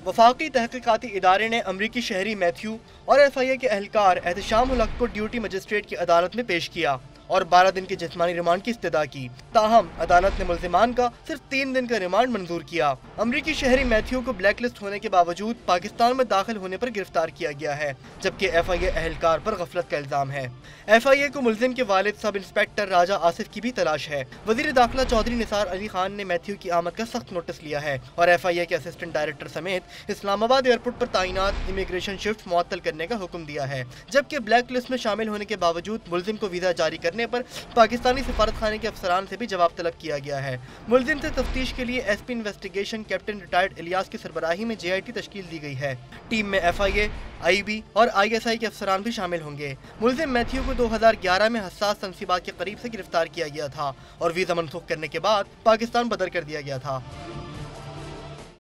वफाकी तहकीकाती इदारे ने अमरीकी शहरी मैथ्यू और FIA के एहलकार एहतशाम उल हक को ड्यूटी मजिस्ट्रेट की अदालत में पेश किया और 12 दिन के जिस्मानी रिमांड की इस्तदा की। ताहम अदालत ने मुल्जिमान का सिर्फ 3 दिन का रिमांड मंजूर किया। अमरीकी शहरी मैथ्यू को ब्लैक लिस्ट होने के बावजूद पाकिस्तान में दाखिल होने पर गिरफ्तार किया गया है, जबकि FIA एहलकार पर गफलत का इल्जाम है। FIA को मुल्जिम के वालिद सब इंस्पेक्टर राजा आसिफ की भी तलाश है। वजीर दाखिला चौधरी निसार अली खान ने मैथ्यू की आमद का सख्त नोटिस लिया है और FIA के असिस्टेंट डायरेक्टर समेत इस्लामाबाद एयरपोर्ट पर तैनात इमिग्रेशन शिफ्ट मुअत्तल करने का हुक्म दिया है, जबकि ब्लैक लिस्ट में शामिल होने के बावजूद मुल्जिम को वीजा जारी करने पर पाकिस्तानी सफारत खाने के अफसरान से भी जवाब तलब किया गया है। मुल्जिम से तफ्तीश के लिए SP investigation captain retired Ilyas की सरबराही में JIT तश्कील दी गई है। टीम में FIA, IB और ISI के अफसरान भी शामिल होंगे। मुल्जिम मैथ्यू को 2011 में हसास तनसीबात के करीब से गिरफ्तार किया गया था और वीजा मनसूख करने के बाद पाकिस्तान बदर कर दिया गया था।